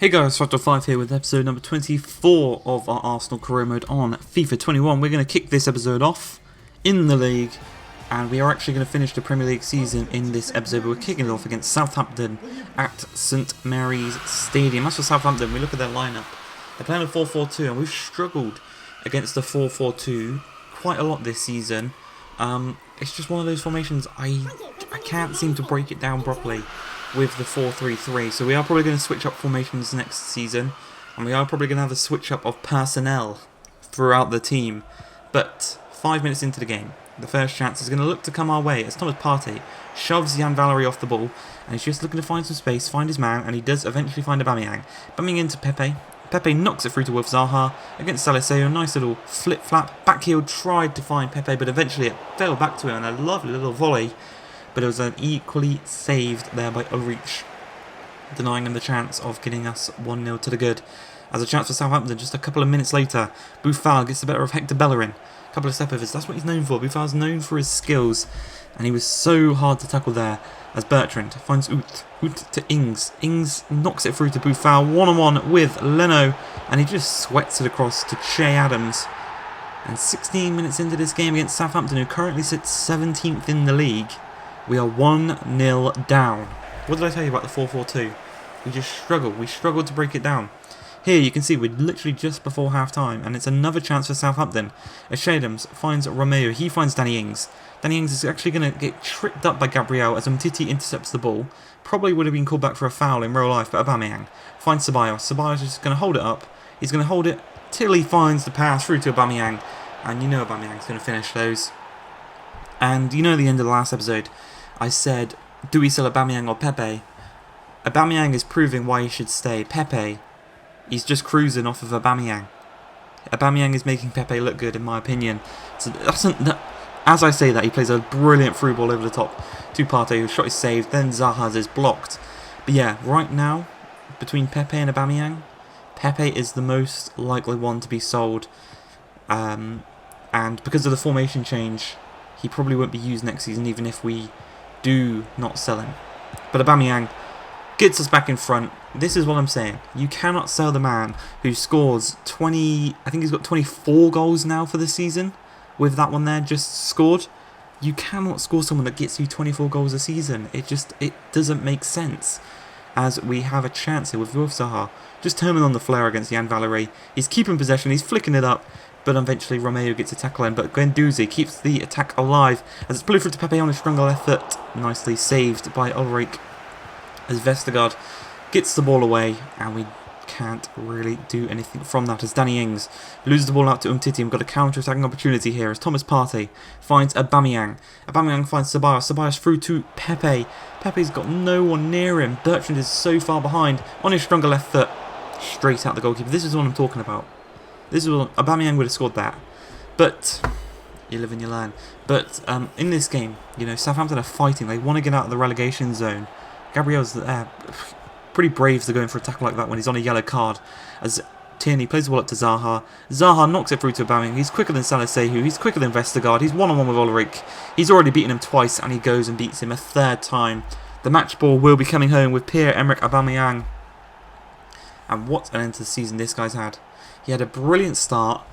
Hey guys, Southampton 5 here with episode number 24 of our Arsenal career mode on FIFA 21. We're going to kick this episode off in the league, and we are actually going to finish the Premier League season in this episode, but we're kicking it off against Southampton at St Mary's Stadium. As for Southampton, we look at their lineup. They're playing a 4-4-2, and we've struggled against the 4-4-2 quite a lot this season. It's just one of those formations I can't seem to break it down properly with the 4-3-3, so we are probably going to switch up formations next season, and we are probably going to have a switch up of personnel throughout the team. But 5 minutes into the game, the first chance is going to look to come our way as Thomas Partey shoves Jan Valery off the ball, and he's just looking to find some space, find his man, and he does eventually find Aubameyang. Bumming into Pepe. Pepe knocks it through to Wilf Zaha against Salisu. A nice little flip-flap. Backheel tried to find Pepe, but eventually it fell back to him, and a lovely little volley. But it was an equally saved there by Ulrich, denying him the chance of getting us 1-0 to the good. As a chance for Southampton, just a couple of minutes later, Buffal gets the better of Hector Bellerin. A couple of step-overs, that's what he's known for. Buffal's known for his skills, and he was so hard to tackle there. As Bertrand finds Ut to Ings. Ings knocks it through to Buffal, one-on-one with Leno, and he just sweats it across to Che Adams. And 16 minutes into this game against Southampton, who currently sits 17th in the league, we are 1-0 down. What did I tell you about the 4-4-2? We just struggle. We struggled to break it down. Here you can see we're literally just before half-time, and it's another chance for Southampton. As Shadams finds Romeo, he finds Danny Ings. Danny Ings is actually going to get tripped up by Gabriel as Umtiti intercepts the ball. Probably would have been called back for a foul in real life, but Aubameyang finds Ceballos. Ceballos is just going to hold it up. He's going to hold it till he finds the pass through to Aubameyang, and you know Aubameyang's going to finish those. And you know at the end of the last episode, I said, do we sell Aubameyang or Pepe? Aubameyang is proving why he should stay. Pepe, he's just cruising off of Aubameyang. Aubameyang is making Pepe look good, in my opinion. So as I say that, he plays a brilliant through ball over the top to Partey, whose shot is saved, then Zaha's is blocked. But yeah, right now, between Pepe and Aubameyang, Pepe is the most likely one to be sold. And because of the formation change, he probably won't be used next season, even if we do not sell him. But Aubameyang gets us back in front. This is what I'm saying. You cannot sell the man who scores 20... I think he's got 24 goals now for the season. With that one there just scored. You cannot score someone that gets you 24 goals a season. It doesn't make sense. As we have a chance here with Wilf Zaha. Just turning on the flare against Jan Valery. He's keeping possession. He's flicking it up. But eventually Romeo gets a tackle in, but Guendouzi keeps the attack alive as it's played through to Pepe on a stronger left foot. Nicely saved by Ulrich as Vestergaard gets the ball away, and we can't really do anything from that as Danny Ings loses the ball out to Umtiti. We've got a counter-attacking opportunity here as Thomas Partey finds Aubameyang. Aubameyang finds Ceballos. Ceballos through to Pepe. Pepe's got no one near him. Bertrand is so far behind on his stronger left foot. Straight out the goalkeeper. This is what I'm talking about. This is what Aubameyang would have scored that. But you live and you learn. But in this game, you know, Southampton are fighting. They want to get out of the relegation zone. Gabriel's pretty brave to go in for a tackle like that when he's on a yellow card. As Tierney plays the ball up to Zaha. Zaha knocks it through to Aubameyang. He's quicker than Salisu. He's quicker than Vestergaard. He's one-on-one with Ulrich. He's already beaten him twice, and he goes and beats him a third time. The match ball will be coming home with Pierre-Emerick Aubameyang. And what an end to the season this guy's had. He had a brilliant start,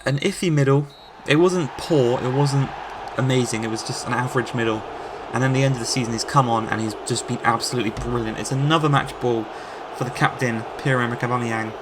an iffy middle. It wasn't poor, it wasn't amazing, it was just an average middle. And then the end of the season he's come on and he's just been absolutely brilliant. It's another match ball for the captain, Pierre-Emerick Aubameyang.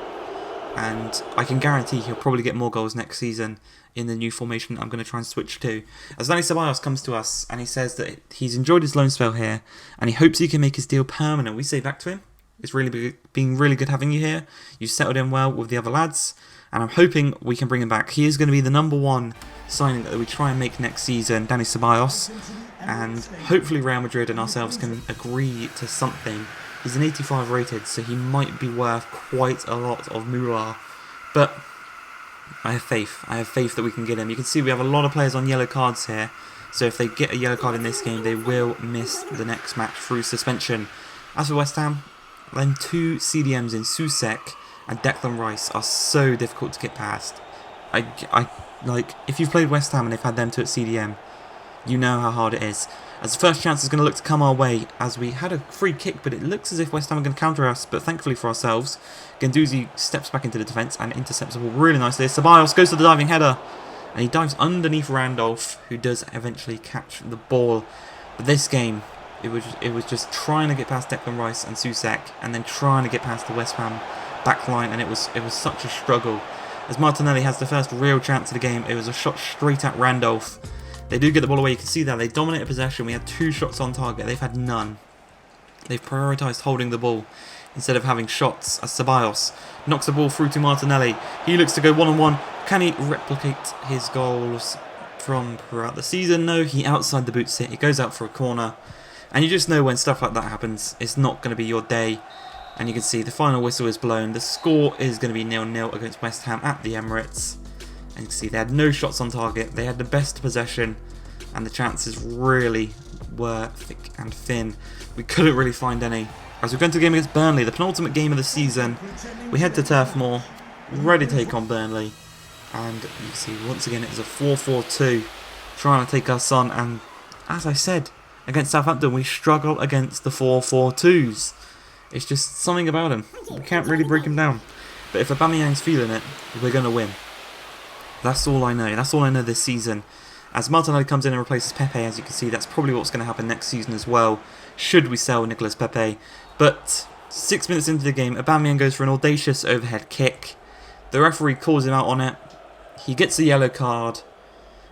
And I can guarantee he'll probably get more goals next season in the new formation I'm going to try and switch to. As Danny Ceballos comes to us and he says that he's enjoyed his loan spell here and he hopes he can make his deal permanent. We say back to him, it's really been really good having you here. You've settled in well with the other lads, and I'm hoping we can bring him back. He is going to be the #1 signing that we try and make next season, Danny Ceballos, and hopefully Real Madrid and ourselves can agree to something. He's an 85 rated, so he might be worth quite a lot of moolah, but I have faith. I have faith that we can get him. You can see we have a lot of players on yellow cards here, so if they get a yellow card in this game, they will miss the next match through suspension. As for West Ham, then 2 CDMs in Soucek and Declan Rice are so difficult to get past. Like, if you've played West Ham and they've had them 2 at CDM, you know how hard it is. as the first chance is going to look to come our way, as we had a free kick, but it looks as if West Ham are going to counter us, but thankfully for ourselves, Guendouzi steps back into the defence and intercepts the ball really nicely. Ceballos goes to the diving header, and he dives underneath Randolph, who does eventually catch the ball. But this game, it was just trying to get past Declan Rice and Soucek, and then trying to get past the West Ham back line, and it was such a struggle. As Martinelli has the first real chance of the game, it was a shot straight at Randolph. They do get the ball away, you can see that. They dominated possession, we had 2 shots on target, they've had none. They've prioritised holding the ball instead of having shots, as Ceballos knocks the ball through to Martinelli. He looks to go one-on-one. Can he replicate his goals from throughout the season? No, he outside the boots it. He goes out for a corner. And you just know when stuff like that happens, it's not going to be your day. And you can see the final whistle is blown. The score is going to be 0-0 against West Ham at the Emirates. And you can see they had no shots on target. They had the best possession. And the chances really were thick and thin. We couldn't really find any. As we go into the game against Burnley, the penultimate game of the season, we head to Turf Moor, ready to take on Burnley. And you can see once again it is a 4-4-2, trying to take us on. And as I said, against Southampton, we struggle against the 4-4-2s. It's just something about him. We can't really break him down. But if Aubameyang's feeling it, we're going to win. That's all I know. That's all I know this season. As Martinelli comes in and replaces Pepe, as you can see, that's probably what's going to happen next season as well, should we sell Nicolas Pepe. But 6 minutes into the game, Aubameyang goes for an audacious overhead kick. The referee calls him out on it. He gets a yellow card.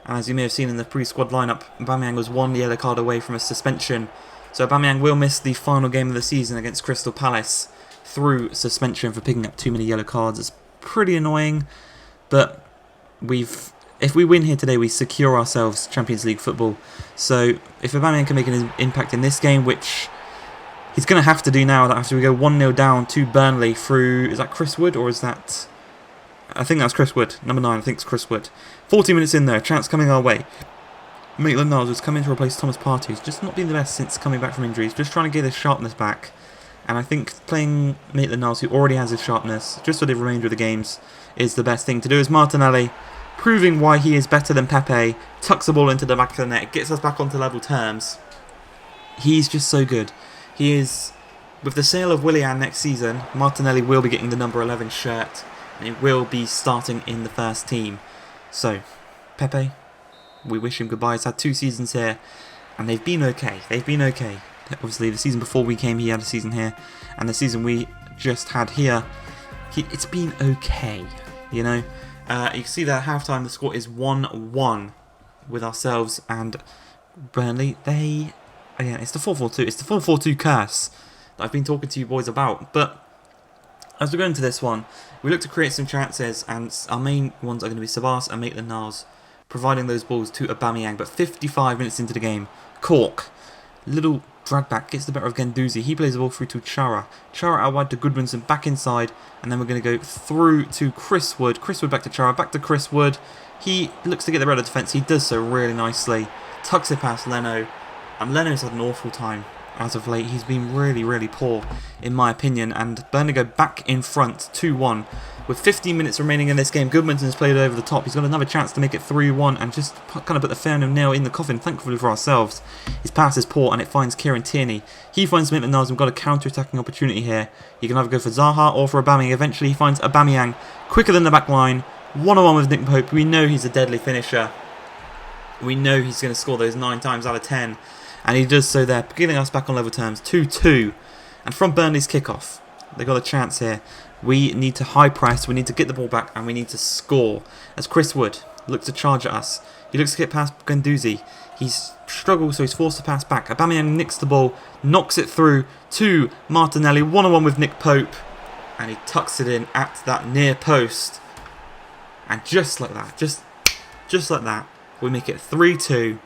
And as you may have seen in the pre-squad lineup, Aubameyang was 1 yellow card away from a suspension. So Aubameyang will miss the final game of the season against Crystal Palace through suspension for picking up too many yellow cards. It's pretty annoying, but if we win here today, we secure ourselves Champions League football. So if Aubameyang can make an impact in this game, which he's going to have to do now, that after we go 1-0 down to Burnley through, is that Chris Wood or is that... I think that's Chris Wood, number 9, I think it's Chris Wood. 40 minutes in there, chance coming our way. Maitland-Niles has come in to replace Thomas Partey, who's just not been the best since coming back from injuries, just trying to get his sharpness back. And I think playing Maitland-Niles, who already has his sharpness, just for the remainder of the games, is the best thing to do. As Martinelli, proving why he is better than Pepe, tucks the ball into the back of the net, gets us back onto level terms. He's just so good. He is, with the sale of Willian next season, Martinelli will be getting the number 11 shirt, and he will be starting in the first team. So, Pepe, we wish him goodbye. He's had 2 seasons here, and they've been okay. They've been okay. Obviously, the season before we came, he had a season here, and the season we just had here, it's been okay, you know. You can see that at halftime the score is 1-1 with ourselves and Burnley. Again, it's the 4-4-2. It's the 4-4-2 curse that I've been talking to you boys about. But as we go into this one, we look to create some chances, and our main ones are going to be Ceballos and Maitland-Niles, providing those balls to Aubameyang. But 55 minutes into the game, Cork, little drag back, gets the better of Guendouzi. He plays the ball through to Chara. Chara out wide to Goodmanson, back inside, and then we're going to go through to Chris Wood. Chris Wood back to Chara, back to Chris Wood. He looks to get the better defence. He does so really nicely. Tucks it past Leno, and Leno's had an awful time as of late. He's been really, really poor, in my opinion, and Burnley go back in front 2-1. With 15 minutes remaining in this game, Goodmanson's played over the top. He's got another chance to make it 3-1 and just kind of put the final nail in the coffin, thankfully for ourselves. His pass is poor and it finds Kieran Tierney. He finds Maitland-Niles. We've got a counter-attacking opportunity here. He can either go for Zaha or for Aubameyang. Eventually he finds Aubameyang quicker than the back line. 1-on-1 with Nick Pope. We know he's a deadly finisher. We know he's going to score those 9 times out of 10. And he does so there, getting us back on level terms, 2-2. And from Burnley's kickoff, they got a chance here. We need to high press, we need to get the ball back, and we need to score. As Chris Wood looks to charge at us, he looks to get past Guendouzi. He struggles, so he's forced to pass back. Aubameyang nicks the ball, knocks it through to Martinelli, 1-on-1 with Nick Pope, and he tucks it in at that near post. And just like that, just like that, we make it 3-2.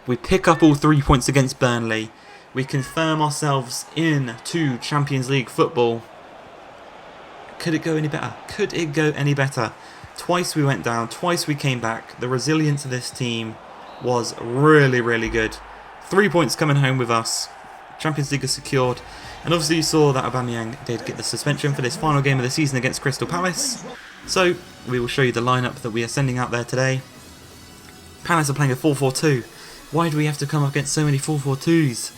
We pick up all 3 points against Burnley. We confirm ourselves into Champions League football. Could it go any better? Could it go any better? Twice we went down, twice we came back. The resilience of this team was really, really good. 3 points coming home with us. Champions League is secured. And obviously you saw that Aubameyang did get the suspension for this final game of the season against Crystal Palace. So we will show you the lineup that we are sending out there today. Palace are playing a 4-4-2. Why do we have to come up against so many 4-4-2s?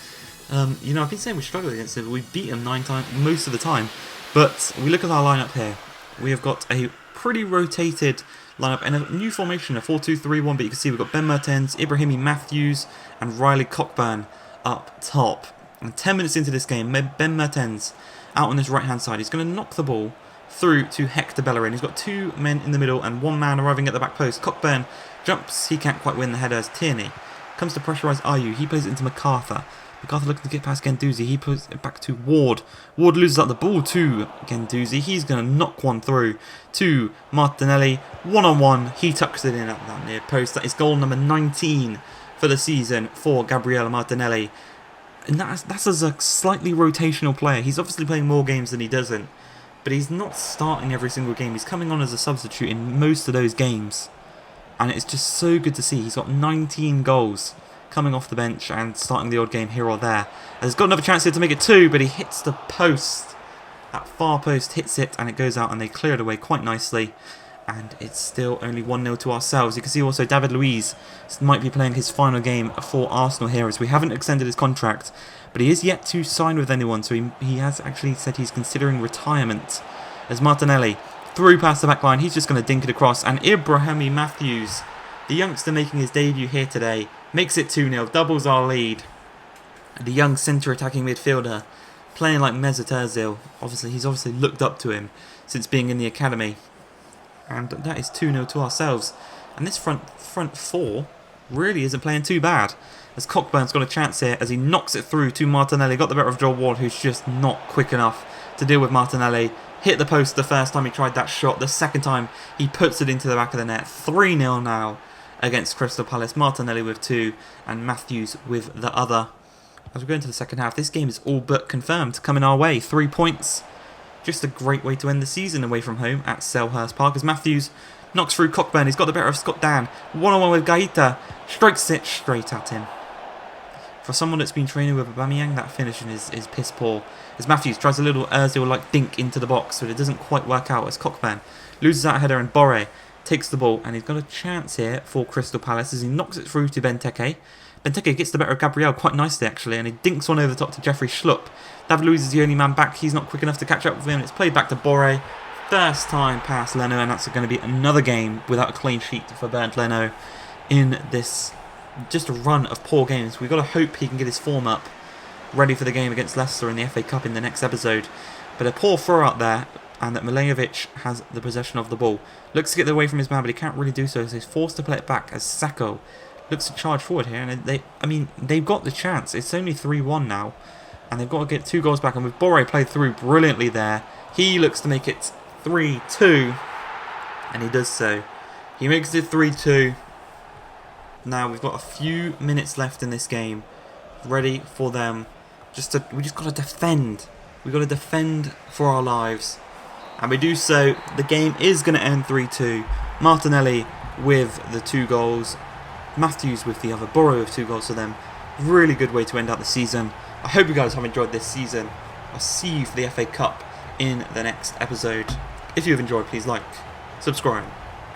You know, I've been saying we struggle against it, but we beat them 9 times most of the time. But we look at our lineup here. We have got a pretty rotated lineup and a new formation, a 4-2-3-1. But you can see we've got Ben Mertens, Ibrahimi Matthews, and Riley Cockburn up top. And 10 minutes into this game, Ben Mertens out on this right-hand side. He's going to knock the ball through to Hector Bellerin. He's got 2 men in the middle and 1 man arriving at the back post. Cockburn jumps. He can't quite win the header as Tierney comes to pressurise Ayew. He plays it into MacArthur. MacArthur looking to get past Guendouzi. He puts it back to Ward. Ward loses out the ball to Guendouzi. He's going to knock one through to Martinelli. One-on-one. He tucks it in at that near post. That is goal number 19 for the season for Gabriele Martinelli. And that's as a slightly rotational player. He's obviously playing more games than he doesn't. But he's not starting every single game. He's coming on as a substitute in most of those games. And it's just so good to see. He's got 19 goals coming off the bench and starting the odd game here or there. And he's got another chance here to make it 2, but he hits the post. That far post hits it and it goes out and they clear it away quite nicely. And it's still only 1-0 to ourselves. You can see also David Luiz might be playing his final game for Arsenal here, as we haven't extended his contract. But he is yet to sign with anyone, so he has actually said he's considering retirement. As Martinelli through past the back line, he's just going to dink it across. And Ibrahimi Matthews, the youngster making his debut here today, makes it 2-0, doubles our lead. The young centre attacking midfielder playing like Mesut Ozil. He's obviously looked up to him since being in the academy. And that is 2-0 to ourselves. And this front 4 really isn't playing too bad. As Cockburn's got a chance here as he knocks it through to Martinelli. Got the better of Joel Ward, who's just not quick enough to deal with Martinelli. Hit the post the first time he tried that shot. The second time he puts it into the back of the net. 3-0 now against Crystal Palace. Martinelli with 2 and Matthews with the other. As we go into the second half, this game is all but confirmed coming our way. 3 points. Just a great way to end the season away from home at Selhurst Park as Matthews knocks through Cockburn. He's got the better of Scott Dan. One-on-one with Gaeta. Strikes it straight at him. For someone that's been training with Aubameyang, that finishing is piss poor. As Matthews tries a little Ozil-like dink into the box, but it doesn't quite work out as Cockburn loses that header and Borre takes the ball. And he's got a chance here for Crystal Palace as he knocks it through to Benteke. Benteke gets the better of Gabriel quite nicely actually, and he dinks one over the top to Jeffrey Schlupp. David Luiz is the only man back. He's not quick enough to catch up with him. It's played back to Borre. First time past Leno, and that's going to be another game without a clean sheet for Bernd Leno in this just a run of poor games. We've got to hope he can get his form up, ready for the game against Leicester in the FA Cup in the next episode. But a poor throw out there, and that Milejovic has the possession of the ball. Looks to get away from his man, but he can't really do so, so he's forced to play it back as Sacco looks to charge forward here. And they've got the chance. It's only 3-1 now, and they've got to get 2 goals back. And with Borre played through brilliantly there, he looks to make it 3-2, and he does so. He makes it 3-2. Now we've got a few minutes left in this game, ready for them. We just got to defend. We've got to defend for our lives, and we do so. The game is going to end 3-2. Martinelli with the 2 goals, Matthews with the other, Borre with 2 goals for them. Really good way to end out the season. I hope you guys have enjoyed this season. I'll see you for the FA Cup in the next episode. If you've enjoyed, please like, subscribe,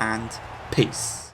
and peace.